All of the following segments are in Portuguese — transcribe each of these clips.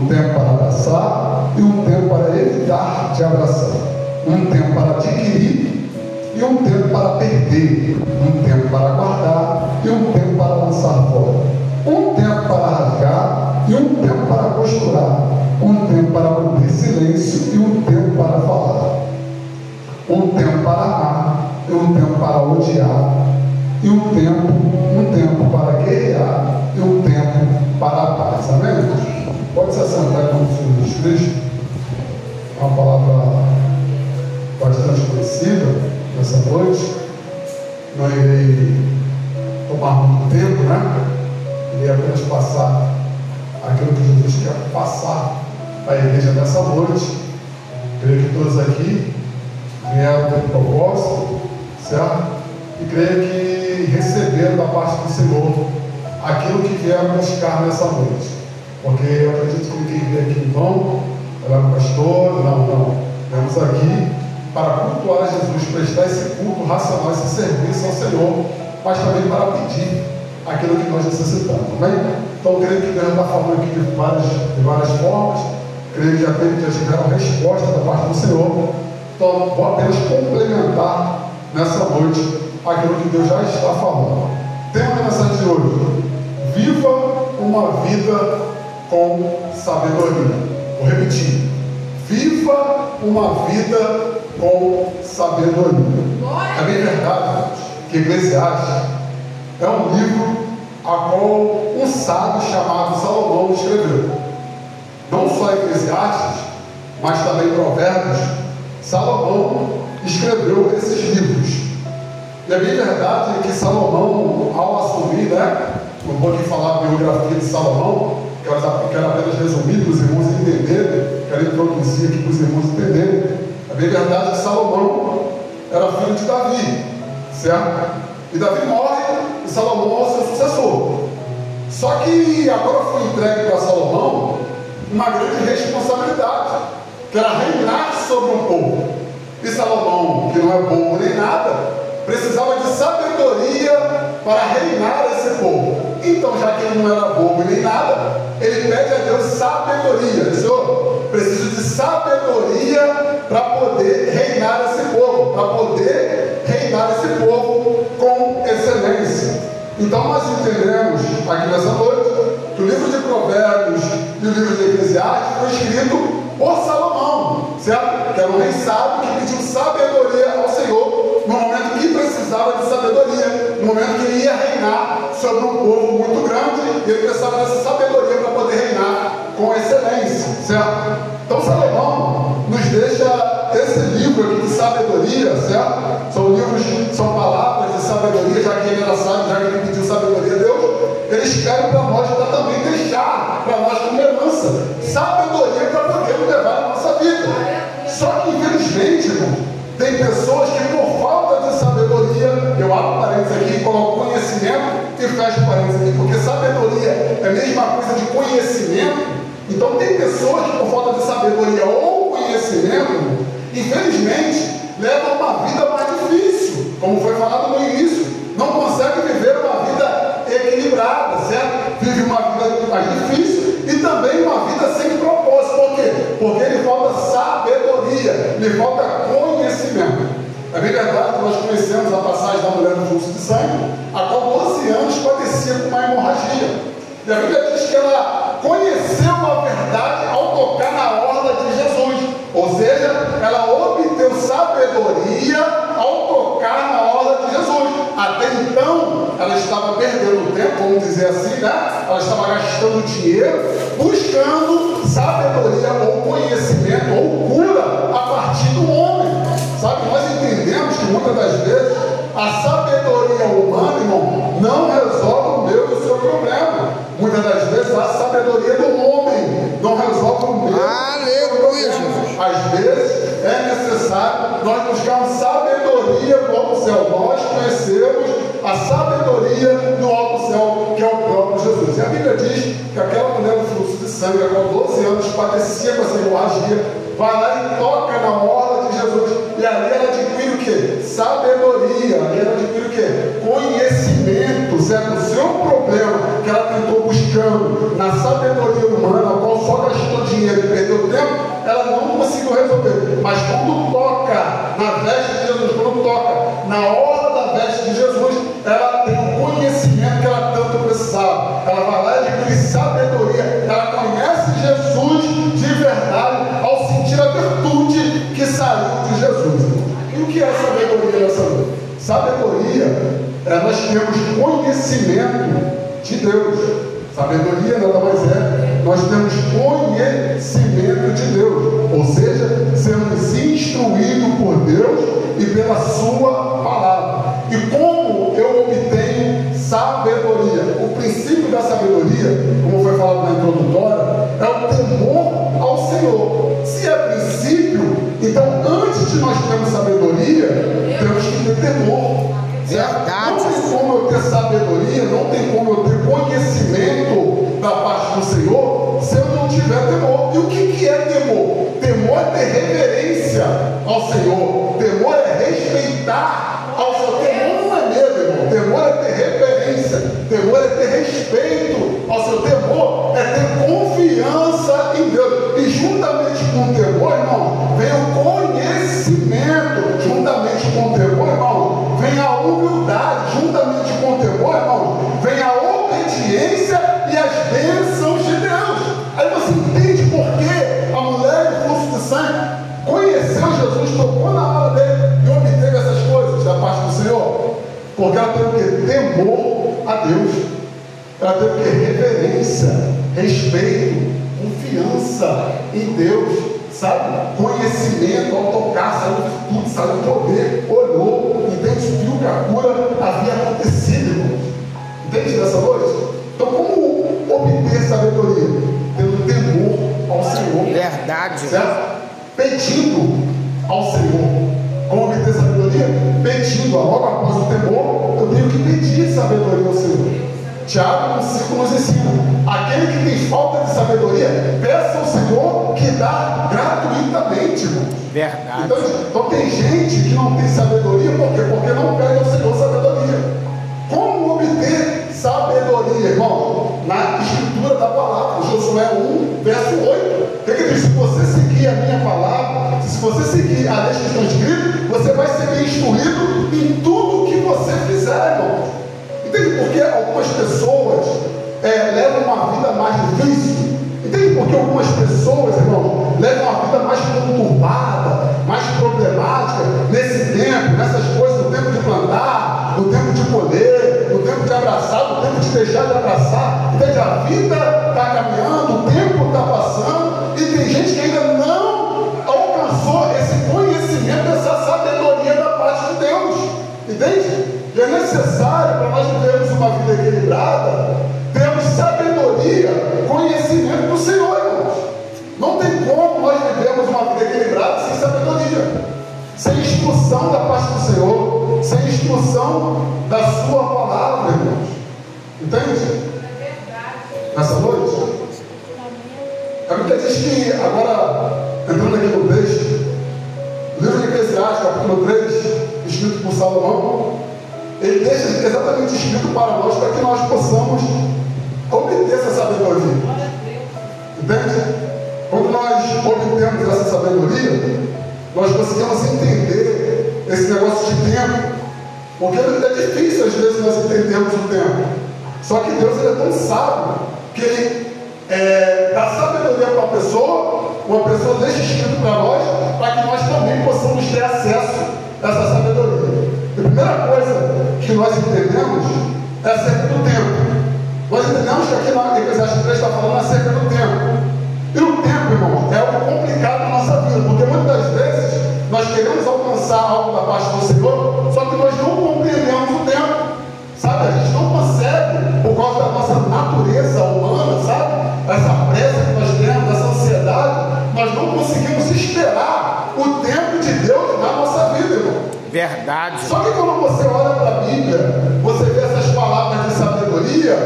Um tempo para abraçar e um tempo para evitar de abraçar. Um tempo para adquirir e um tempo para perder. Um tempo para guardar e um tempo para lançar fora. Um tempo para rasgar e um tempo para costurar. Um tempo para manter silêncio e um tempo para falar. Um tempo para amar e um tempo para odiar. E um tempo para guerrear e um tempo para a paz. Amém? Pode se assentar em nome do Senhor Jesus Cristo. Uma palavra bastante conhecida nessa noite. Não irei tomar muito tempo, né? Irei apenas passar aquilo que Jesus quer passar para a igreja nessa noite. Creio que todos aqui vieram com propósito, certo? E creio que receberam da parte do Senhor aquilo que vieram buscar nessa noite. Porque eu acredito que quem veio aqui em vão, era o pastor, não. Viemos aqui para cultuar Jesus, prestar esse culto racional, esse serviço ao Senhor, mas também para pedir aquilo que nós necessitamos. Amém? Então, creio que Deus está falando aqui de várias formas. Creio que já tiveram resposta da parte do Senhor. Então, vou apenas complementar nessa noite aquilo que Deus já está falando. Tema da mensagem de hoje: viva uma vida com sabedoria. Vou repetir: viva uma vida com sabedoria. É bem verdade que Eclesiastes é um livro a qual um sábio chamado Salomão escreveu. Não só Eclesiastes, mas também Provérbios. Salomão escreveu esses livros. E é bem verdade que Salomão, ao assumir, não vou aqui falar a biografia de Salomão, quero apenas resumir para os irmãos entenderem, quero introduzir aqui para os irmãos entenderem. É bem verdade que Salomão era filho de Davi, certo? E Davi morre e Salomão é o seu sucessor. Só que agora foi entregue para Salomão uma grande responsabilidade, que era reinar sobre um povo. E Salomão, que não é bobo nem nada, precisava de sabedoria para reinar esse povo. Então, já que ele não era bobo nem nada, ele pede a Deus sabedoria. Senhor, preciso de sabedoria para poder reinar esse povo, com excelência. Então, nós entendemos aqui nessa noite que o livro de Provérbios e o livro de Eclesiastes foi escrito por Salomão, certo? Que era um rei sábio que pediu sabedoria ao Senhor no momento que precisava de sabedoria, no momento que ele ia reinar sobre um povo muito grande, e ele precisava dessa sabedoria para poder reinar com excelência, certo? Então Salomão nos deixa esse livro aqui de sabedoria, certo? São palavras de sabedoria, já que ele era sábio, já que ele pediu sabedoria a Deus, ele escreve para nós, para também deixar para nós como herança sabedoria para poder levar a nossa vida. Só que infelizmente, irmão, tem pessoas que por falta de sabedoria, eu abro parênteses aqui e coloco conhecimento e fecho parênteses aqui, porque sabedoria é a mesma coisa de conhecimento. Então tem pessoas que por falta de sabedoria ou conhecimento, infelizmente, levam uma vida mais difícil, como foi falado no início, não consegue viver uma vida equilibrada, certo? Vive uma vida mais difícil e também uma vida sem propósito. Por quê? Porque lhe falta sabedoria, lhe falta conhecimento. É bem verdade que nós conhecemos a passagem da mulher do fluxo de sangue, a qual 12 anos padecia com uma hemorragia. E a Bíblia diz que ela conheceu a verdade ao tocar na orla de Jesus. Ou seja, ela obteve sabedoria ao tocar na orla de Jesus. Até então, ela estava perdendo tempo, vamos dizer assim, né? Ela estava gastando dinheiro, buscando sabedoria ou conhecimento ou cura a partir do homem. Sabe, nós entendemos que muitas das vezes a sabedoria humana, irmão, não resolve o meu e o seu problema. Muitas das vezes a sabedoria do homem não resolve o meu. Aleluia! Às vezes é necessário nós buscarmos sabedoria do alto céu. Nós conhecemos a sabedoria do alto céu, que é o próprio Jesus. E a Bíblia diz que aquela mulher do fluxo de sangue, com 12 anos, padecia com essa hemorragia, vai lá e toca na orla de Jesus. E ali ela adquire o quê? Sabedoria. Ali ela adquire o quê? Conhecimento, certo? O seu problema que ela tentou buscando na sabedoria humana, a qual só gastou nós temos conhecimento de Deus. Sabedoria nada mais é, nós temos conhecimento de Deus, ou seja, sermos instruídos por Deus e pela sua palavra. E como eu obtenho sabedoria? O princípio da sabedoria, como foi falado na introdutória, é o temor ao Senhor. Se é princípio, então antes de nós termos sabedoria, temos que ter temor. Não tem como eu ter sabedoria, não tem como eu ter conhecimento da parte do Senhor se eu não tiver temor. E o que é temor? Temor é ter reverência ao Senhor. Temor é respeitar ao Senhor. Temor não é medo, irmão. Temor é ter reverência. Temor é ter respeito ao Senhor. Temor é ter confiança em Deus. E juntamente com o temor, irmão, vem o conhecimento. Juntamente com o temor, irmão, vem a humildade. Juntamente com o temor, irmão, vem a obediência e as bênçãos de Deus. Aí você entende por que a mulher do fluxo de sangue conheceu Jesus, tocou na hora dele e obteve essas coisas da parte do Senhor? Porque ela teve o que? Temor a Deus. Ela teve o que? Reverência, respeito, confiança em Deus. Sabe? Conhecimento, ao tocar, saiu tudo, saiu o poder, olhou, entende? Viu que a cura havia acontecido, irmãos. Entende dessa noite? Então, como obter sabedoria? Tendo temor ao Senhor. Verdade. Certo? Pedindo ao Senhor. Como obter sabedoria? Pedindo. Logo após o temor, eu tenho que pedir sabedoria ao Senhor. Tiago 5 nos ensina: aquele que tem falta de sabedoria, peça ao Senhor que dá gratuitamente, irmão. Verdade. Então tem gente que não tem sabedoria, por quê? Porque não pede ao Senhor sabedoria. Como obter sabedoria, irmão? Na escritura da palavra, Josué 1, verso 8. O que diz? Se você seguir a minha palavra, se você seguir a lei que está escrita, você vai ser bem instruído em tudo o que você fizer, irmão. Entende por que algumas pessoas levam uma vida mais difícil? Entende por que algumas pessoas, irmão, levam uma vida mais conturbada, mais problemática, nesse tempo, nessas coisas, no tempo de plantar, no tempo de colher, no tempo de abraçar, no tempo de deixar de abraçar? Entende? A vida está caminhando, o tempo está passando, e tem gente que ainda não alcançou esse conhecimento, essa sabedoria da parte de Deus. Entende? E é necessário, para nós vivermos uma vida equilibrada, termos sabedoria, conhecimento do Senhor, irmãos. Não tem como nós vivermos uma vida equilibrada sem sabedoria, sem instrução da parte do Senhor, sem instrução da sua palavra, irmãos. Entende? Nessa noite, a Bíblia diz que, agora, entrando aqui no texto, o livro de Eclesiastes, capítulo 3, escrito por Salomão, ele deixa exatamente escrito para nós, para que nós possamos obter essa sabedoria. Entende? Quando nós obtemos essa sabedoria, nós conseguimos entender esse negócio de tempo, porque é difícil às vezes nós entendermos o tempo. Só que Deus, ele é tão sábio que ele dá sabedoria para uma pessoa deixa escrito para nós, para que nós também possamos ter acesso a essa sabedoria. A primeira coisa que nós entendemos é acerca do tempo. Nós entendemos que aqui na Eclesiastes 3 está falando acerca do tempo. E o tempo, irmão, é algo complicado na nossa vida, porque muitas vezes nós queremos alcançar algo da parte do Senhor, só que nós não compreendemos o tempo. Sabe? A gente não consegue, por causa da nossa natureza humana, sabe? Essa pressa que nós temos, essa ansiedade, nós não conseguimos esperar o tempo de Deus na nossa vida, irmão. Verdade. Só que quando você olha para a Bíblia, você vê essas palavras de sabedoria,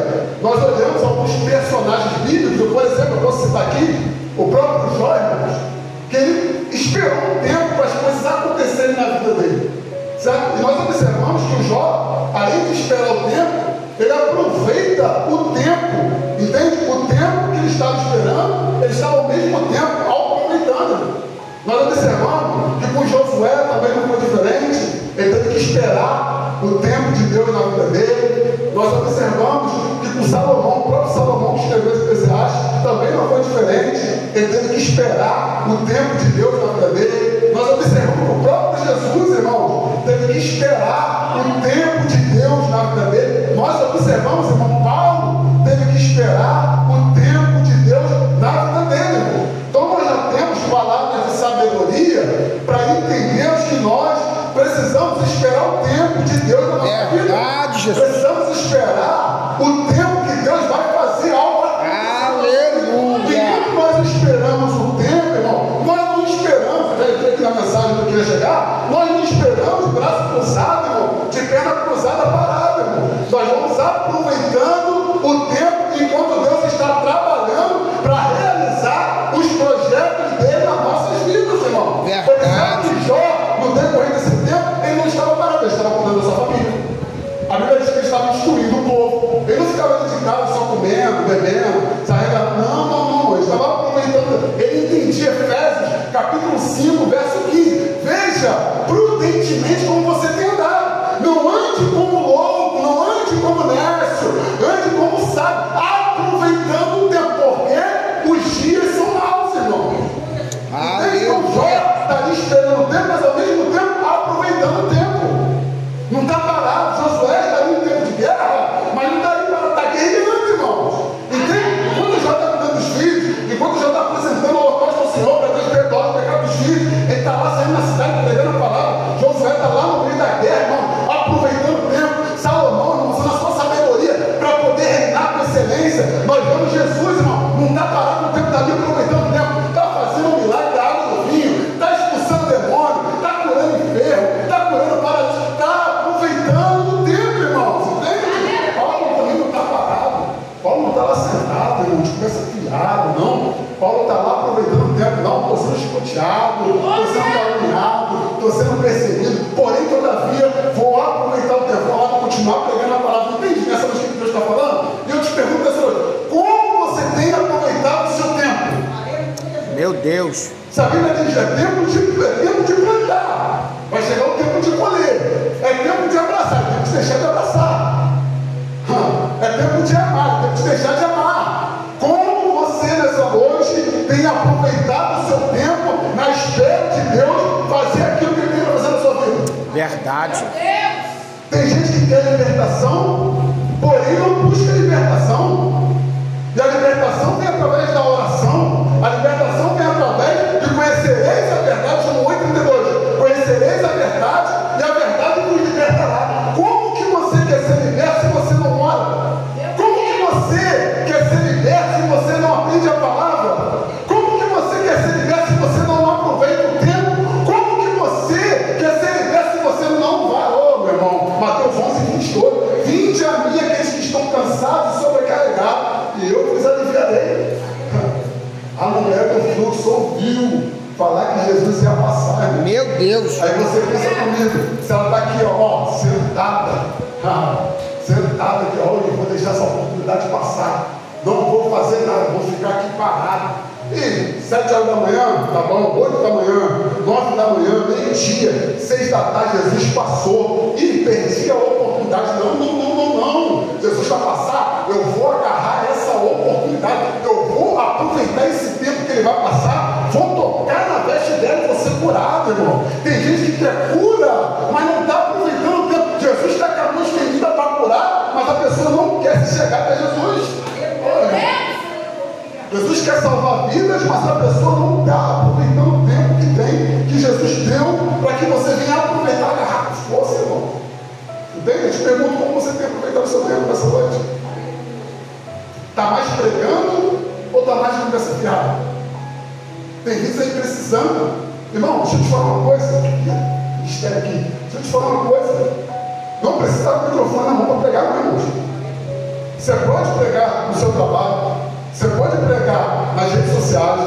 nós olhamos alguns personagens bíblicos, por exemplo, eu vou citar aqui o próprio Jó, irmãos, que ele esperou um tempo para as coisas acontecerem na vida dele, certo? E nós observamos que o Jó, além de esperar o tempo, ele aproveita o tempo, entende? O tempo que ele estava esperando, ele estava ao mesmo tempo aproveitando. Nós observamos que com Josué também não foi diferente. Ele teve que esperar o tempo de Deus na vida dele. Nós observamos que com Salomão, o próprio Salomão que escreveu os Eclesiastes, também não foi diferente. Ele teve que esperar o tempo de Deus na vida dele. Nós observamos que o próprio Jesus, irmãos, teve que esperar o tempo de Deus na vida chicoteado, não. Paulo está lá aproveitando o tempo, não, estou sendo chicoteado, estou sendo caluniado, estou sendo perseguido, porém, todavia, vou aproveitar o tempo, vou continuar pregando a palavra. Entende nessa noite que Deus está falando? E eu te pergunto nessa noite, como você tem aproveitado o seu tempo? Meu Deus. Se a Bíblia diz, é tempo de plantar, vai chegar o tempo de colher, é tempo de abraçar, é tempo de deixar de abraçar, é tempo de amar, é tempo de deixar de amar. Como você nessa noite tem aproveitado o seu tempo na espera de Deus fazer aquilo que Ele tem para fazer na sua vida? Verdade. Tem gente que quer libertação, porém não busca libertação. E a libertação vem através da oração, a libertação vem através de conhecereis a verdade, João 8,32. Conhecereis a verdade e a verdade vos libertará. Como que você quer ser liberto se você não ora? Como que você quer ser liberto se você não aprende a palavra? Como que você quer ser liberto se você não aproveita o tempo? Como que você quer ser liberto se você não vai? Ô, meu irmão, Mateus 11:22. Vinde a mim aqueles que estão cansados e sobrecarregados, e eu vos aliviarei. A mulher do fluxo ouviu falar que Jesus ia passar, irmão. Meu Deus. Aí você pensa comigo, se ela está aqui, ó, sentada aqui, ó, eu vou deixar essa oportunidade passar, não vou fazer nada, vou ficar aqui parado. E 7 horas da manhã, tá bom, 8 da manhã, 9 da manhã, meio-dia, 6 da tarde, Jesus passou e perdi a oportunidade. Não. Jesus vai passar, eu vou agarrar essa oportunidade, eu vou aproveitar esse tempo que ele vai passar, vou tocar na veste dela e vou ser curado, irmão. Tem gente que quer cura, mas não está aproveitando o tempo. Jesus está com a mão estendida para curar, mas a pessoa não quer se chegar até Jesus. Jesus quer salvar vidas, mas a pessoa não está aproveitando o tempo que tem, que Jesus deu, para que você venha aproveitar, agarrar com força, irmão. Entende? Eu te pergunto como você tem aproveitado o seu tempo nessa noite. Está mais pregando ou está mais de conversa fiada? Tem gente aí precisando. Irmão, deixa eu te falar uma coisa. Espera aqui. Deixa eu te falar uma coisa. Não precisa estar com o microfone na mão para pregar, não, irmão. Você pode pregar no seu trabalho. Você pode pregar nas redes sociais,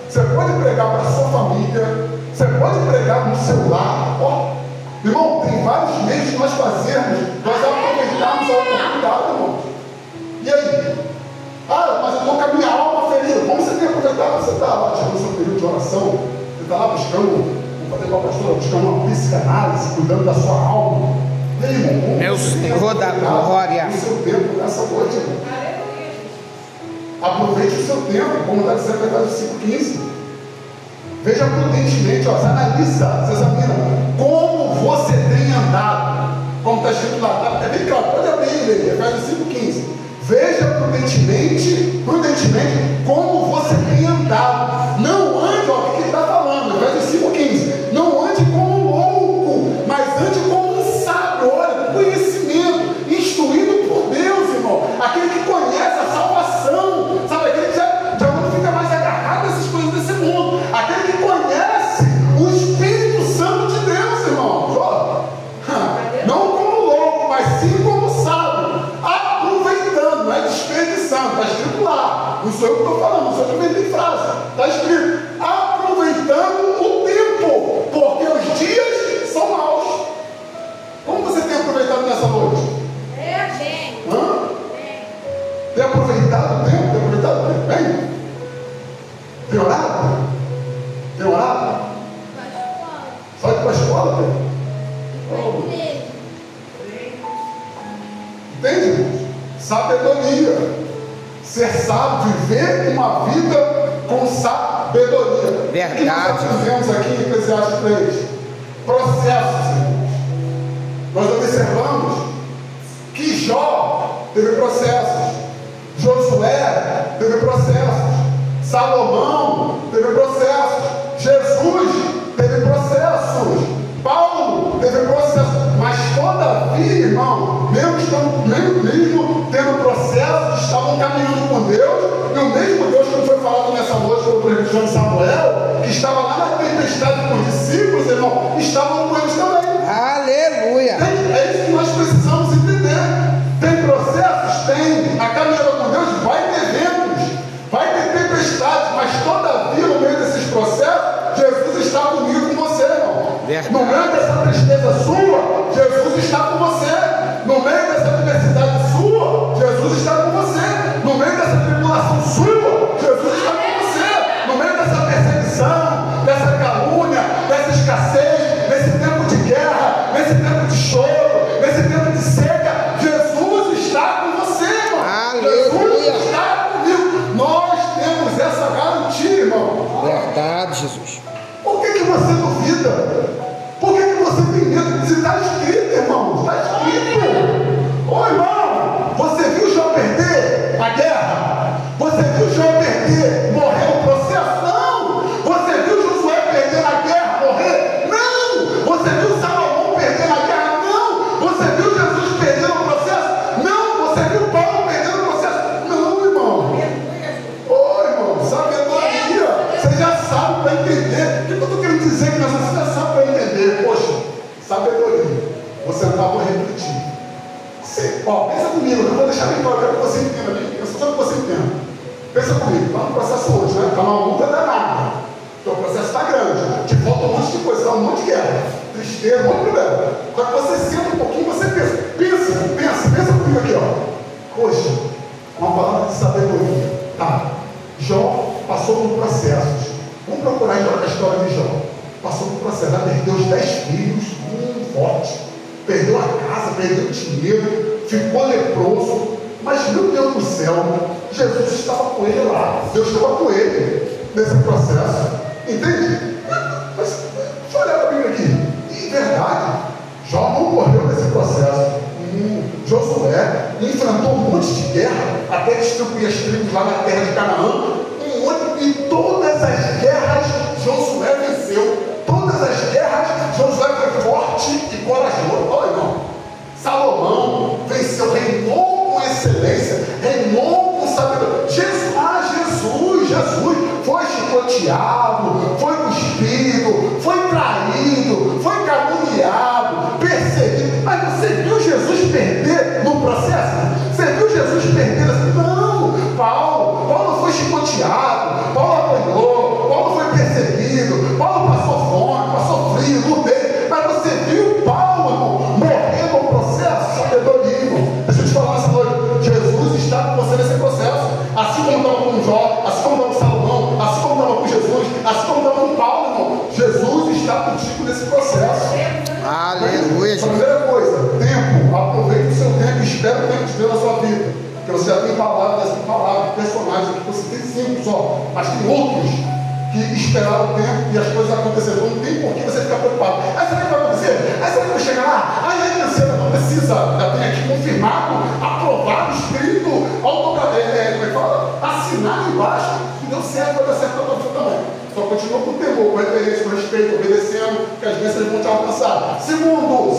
você pode pregar para a sua família, você pode pregar no celular. Ó, irmão, tem vários meios de nós fazermos, nós aproveitarmos a oportunidade, irmão. E aí? Mas eu estou com a minha alma ferida. Como você tem aproveitado? Você está lá tirando o seu período de oração, você está lá buscando, vou fazer com a pastora, buscando uma psicanálise, cuidando da sua alma. E aí, irmão? Meu Senhor da glória. O seu tempo nessa noite, irmão. Aproveite o seu tempo, como está dizendo em Efésios 5,15. Veja prudentemente, ó, você analisa, você examina como você tem andado, como está escrito lá, é bem claro, pode abrir ele, Efésios 5,15. Veja prudentemente como você tem andado. Não ande, ó, o que ele está falando, Efésios 5,15. Não ande como um louco, mas ande como um sábio, olha, conhecimento, instruído por Deus, irmão, aquele que conhece a salvação. Sabe, aquele que já não fica mais agarrado a essas coisas desse mundo. Aquele que conhece o Espírito Santo de Deus, irmão. Não como louco, mas sim como sábio. Aproveitando, não é desperdiçando. Está escrito lá. Não sou eu que estou falando, não sou eu que inventei frase. Está escrito, aproveitando o tempo, porque os dias são maus. Como você tem aproveitado nessa noite? Tem aproveitado o tempo? Tem aproveitado o tempo? Bem? Tem orado? Tem orado? Só ir para a escola, tem? Entende, irmãos? Sabedoria. Ser sábio, viver uma vida com sabedoria. Verdade. O que nós vivemos aqui em Eclesiastes 3? Processos, irmãos. Nós observamos que Jó teve processos. Josué teve processos, Salomão teve processos, Jesus teve processos, Paulo teve processos, mas todavia, irmão, mesmo tendo processos, estavam caminhando com Deus, e o mesmo Deus que foi falado nessa noite pelo profeta Samuel, que estava lá na tempestade com os discípulos, irmão, estavam com eles também. Aleluia! É isso que nós precisamos entender. Tem processos? Tem. A caminhada com Deus vai ter ventos, vai ter No meio dessa tristeza sua, Jesus está com você. No meio dessa adversidade sua, Jesus está com você. No meio dessa tribulação sua, Jesus está com você. No meio dessa perseguição, dessa calúnia, dessa escassez, nesse tempo de guerra, nesse tempo de choro, nesse tempo de seca, Jesus está com você, irmão. Aleluia. Jesus está comigo. Nós temos essa garantia, irmão. Verdade, Jesus. Por que você duvida? Por que você tem medo? Se está escrito, irmão, está escrito. Ô irmão, você viu João perder a guerra? Você viu João perder, morrer no processo? Não! Você viu Josué perder a guerra, morrer? Não! Você viu Salomão perder a guerra? Não! Você viu Jesus perder o processo? Não! Você viu Paulo perder o processo? Não, irmão! Ô irmão, sabedoria! Você já sabe para entender. O que eu estou querendo dizer que você já sabe para entender? Poxa, sabedoria. Você não vai morrer refletir. Pensa comigo, eu vou deixar bem claro, eu quero que você entenda bem. Eu só quero que você entenda. Pensa comigo, está no processo hoje, né? Está uma luta danada. Então o processo está grande. Te falta um monte de coisa, dá um monte de guerra, tristeza, um monte de problema. Quando você senta um pouquinho, você pensa comigo aqui, ó. Poxa, uma palavra de sabedoria. Tá. Jó passou por processos. Vamos procurar a história de Jó. Passou por processo, ela perdeu os 10 filhos, forte. Perdeu a casa, perdeu o dinheiro, ficou leproso, mas meu Deus do céu, Jesus estava com ele lá, Deus estava com ele nesse processo, entende? Mas deixa eu olhar para a Bíblia aqui, e verdade, Jó não morreu nesse processo. Josué enfrentou um monte de guerra até distribuir as tribos lá na terra de Canaã, e todas as guerras Josué venceu. Todas as guerras, Josué foi forte e corajoso. Olha, irmão, Salomão venceu, reinou com excelência, reinou com sabedoria. Jesus foi chicoteado, foi cuspido, foi traído, foi caluniado, perseguido. Mas você viu Jesus perder no processo? Você viu Jesus perder assim? Não, Paulo foi chicoteado, Paulo apanhou, Paulo foi perseguido, Paulo passou fome, passou frio, lutei. Mas você viu Paulo, irmão, morrer no processo? Sabedoria, irmão. Deixa eu te falar essa noite. Jesus está com você nesse processo. Assim como estava com Jó, assim como estava com Salomão, assim como estava com Jesus, assim como estava com Paulo, irmão. Jesus está contigo nesse processo. Aleluia. A primeira coisa, tempo. Aproveite o seu tempo e espere o tempo de Deus na sua vida. Porque você já tem palavras, personagens aqui, você tem 5 só, mas tem outros que esperaram o tempo e as coisas aconteceram. Não tem por que você ficar preocupado. Aí será que vai acontecer? Aí será que vai chegar lá? Aí não precisa, já tem aqui confirmado, aprovado, escrito, assinado embaixo, e deu certo, vai dar certo para você também. Só continua com temor, com reverência, com respeito, obedecendo, que as bênçãos vão te alcançar. Segundo,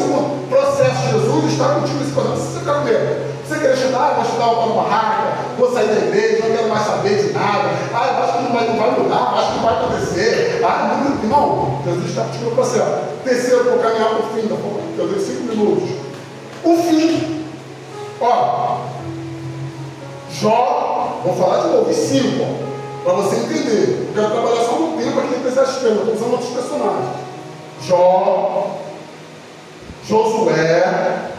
processo. Jesus está contigo nesse processo. Você quer ver? Você quer estudar? Vou estudar uma barraca, vou sair da igreja, não quero mais saber de nada. Eu acho que não vai mudar, acho que não vai acontecer. Não, Jesus está contigo no processo. Terceiro, vou caminhar para o fim, eu dei 5 minutos. O fim. Jó, vou falar de novo, 5, para você entender. Eu quero trabalhar só no tempo aqui em Eclesiastes, eu estou usando outros personagens. Jó, Josué,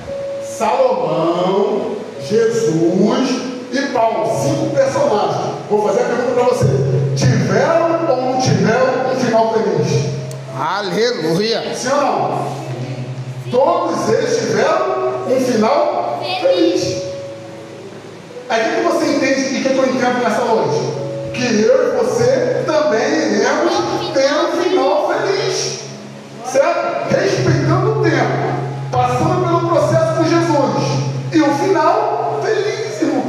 Salomão, Jesus e Paulo. 5 personagens. Vou fazer a pergunta para você: tiveram ou não tiveram um final feliz? Aleluia. Sim ou não? Todos eles tiveram um final feliz. Aí o que você entende e que eu entendo nessa noite? Que eu e você também iremos ter um final feliz. Certo? Respeitando o tempo, passando pelo processo com Jesus. E o final feliz, irmão.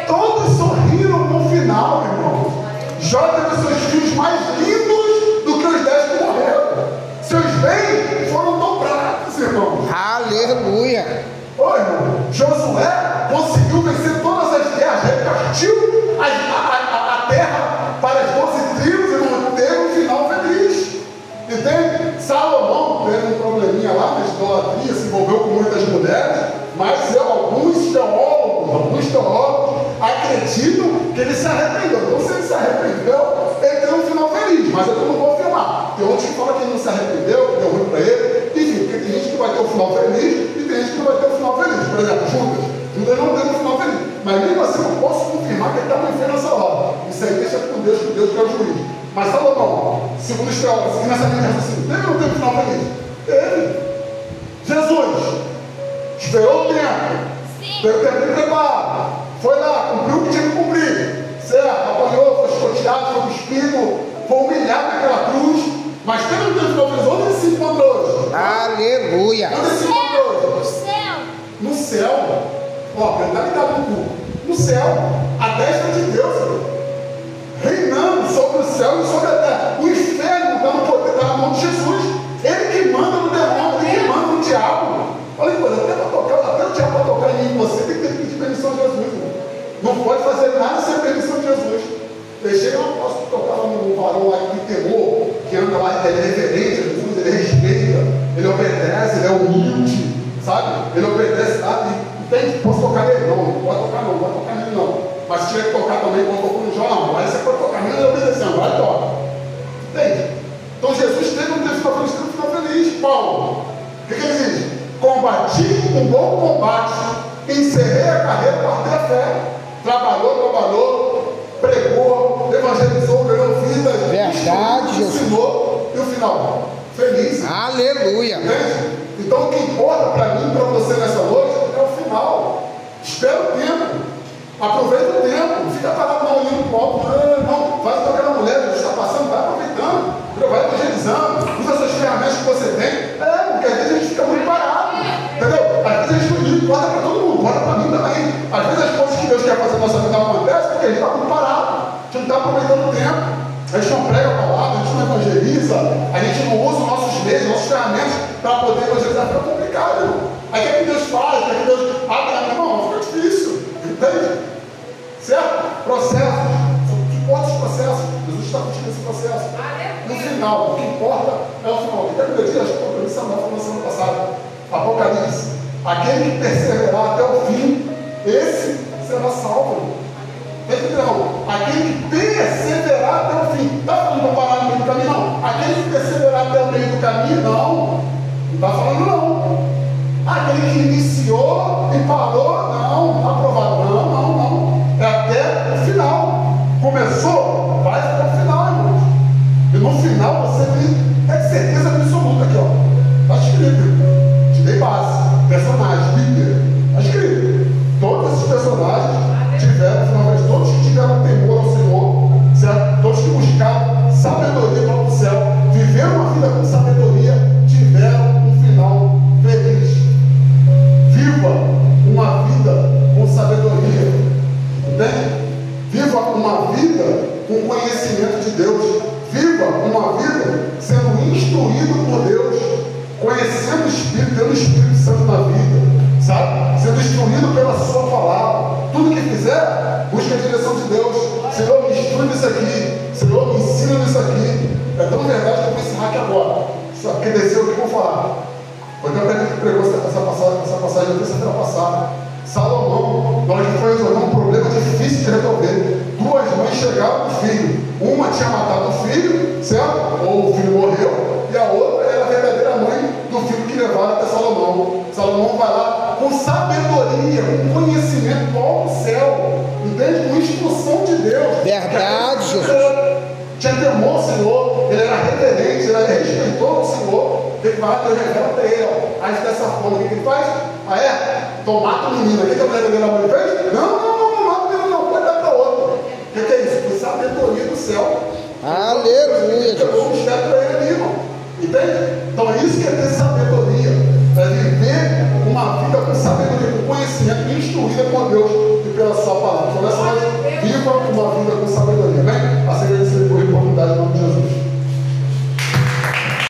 Todos sorriram no final, irmão. Jó teve seus filhos mais lindos do que os 10 que morreram. Seus bens foram dobrados, irmão. Aleluia. Ô, irmão, Josué conseguiu vencer todas as guerras, repartiu a terra para as 12 tribos, irmão, teve um final feliz. Entende? Salomão teve um probleminha lá na idolatria, se envolveu com muitas mulheres, mas alguns teólogos acreditam que ele se arrependeu. Então, se ele se arrependeu, ele teve um final feliz, mas eu não vou afirmar. Tem outros que falam que ele não se arrependeu, que deu ruim para com Deus que é o juiz. Mas Salomão, segundo os teólogos, seguindo essa linha de raciocínio, teve ou não teve final feliz? Teve. Jesus esperou o tempo, teve o tempo de preparo, foi lá, cumpriu o que tinha que cumprir, certo? Apanhou, foi escoteado, foi cuspido, foi humilhado naquela cruz, mas teve um tempo final feliz. Onde ele se encontrou hoje? Aleluia. Onde ele se encontrou hoje? No céu. No céu. Ó, ele está ligado no cu. No céu, a destra de Deus, reinando sobre o céu e sobre a terra. O inferno está no poder, está na mão de Jesus. Ele que manda no demônio, ele que manda no diabo. Olha que coisa, até o diabo para tocar em mim, você tem que ter pedir permissão de Jesus. Irmão. Não pode fazer nada sem permissão de Jesus. Deixei um apóstolo tocar lá no varão lá que temor, que anda lá, ele é reverente a Jesus, ele respeita, ele obedece, ele é humilde, sabe? Ele obedece, sabe? Tem, posso tocar nele? Não pode tocar não, pode tocar nele não. Mas se tiver que tocar também, quando tocou no Jó, não. Aí você pode tocar nele e obedecendo, vai e toca. Entende? Então Jesus teve um final feliz, teve um final feliz. Paulo, o que ele diz? Combati um bom combate, encerrei a carreira, guardei a fé. Trabalhou, pregou, evangelizou, ganhou vidas, Verdade, ensinou, e o final? Feliz. Aleluia. Entende? Então o que importa para mim e para você nessa noite é o final. Espera o tempo. Aproveita o tempo. Não fica parado não olhando para o alto. Não, faz o que aquela mulher que está passando, vai aproveitando, vai evangelizando, usa essas ferramentas que você tem. Porque às vezes a gente fica muito parado. Entendeu? Às vezes a gente não importa para todo mundo, importa para mim também. Às vezes as coisas que Deus quer fazer na nossa vida não acontecem porque a gente está muito parado. A gente não está aproveitando o tempo. A gente não prega a palavra, a gente não evangeliza, a gente não usa os nossos meios, nossas ferramentas para poder evangelizar. Fica complicado, irmão. Aí o que Deus faz? O que Deus abre a mão? Fica difícil. Entende? Certo? Processos. São outros processos. Jesus está curtindo esse processo. No final, o que importa é o final. O que a Bíblia diz? Acho que eu Samuel falou na semana passada. Apocalipse. Aquele que perseverar até o fim, esse será salvo. Não, aquele que perseverar até o fim. Está falando para parar no meio do caminho? Não. Aquele que perseverar até o meio do caminho, não. Não está falando, não. Aquele que iniciou e parou, não. Está aprovado. Não. É até o final. Começou, vai até o final, irmãos. E no final você tem certeza absoluta aqui, ó. Está escrito. Te dei base. Personagem, Bíblia. Está escrito. Todos esses personagens tiveram, finalmente, todos que tiveram temor ao Senhor, certo? Todos que buscaram sabedoria para o céu, viveram uma vida com sabedoria, tiveram um final feliz. Viva uma vida com sabedoria, entende? Viva uma vida com conhecimento de Deus. Viva uma vida sendo instruído por Deus, conhecendo o Espírito, tendo o Espírito Santo na vida, sabe? Sendo instruído pela sua palavra. Tudo que fizer, busque a direção de Deus. Senhor, me instrui nisso aqui. Senhor, me ensina nisso aqui. É tão verdade que eu vou ensinar aqui agora. Só que desceu o que eu vou falar. Foi até que pregou essa passagem da terça-feira passada. Salomão, na hora que foi resolver um problema difícil de resolver, duas mães chegaram com o filho. Uma tinha matado o filho, certo? Ou o filho morreu, e a outra era a verdadeira mãe do filho que levaram até Salomão. Salomão vai lá com sabedoria, com conhecimento do alto céu, entende? Com instrução de Deus. Verdade, Jesus. Tinha temor ao Senhor, ele era reverente, ele era respeitoso ao Senhor. Ele vai lá, Deus revela para ele, ó. Aí dessa forma, o que ele faz? Então mata o menino. O que a verdadeira mãe fez? Não mata o menino, não, pode dar para outro. O que é isso? Foi sabedoria do céu. Aleluia. Ele pegou o mistério para ele ali, irmão. Entende? Então é isso que é ter sabedoria.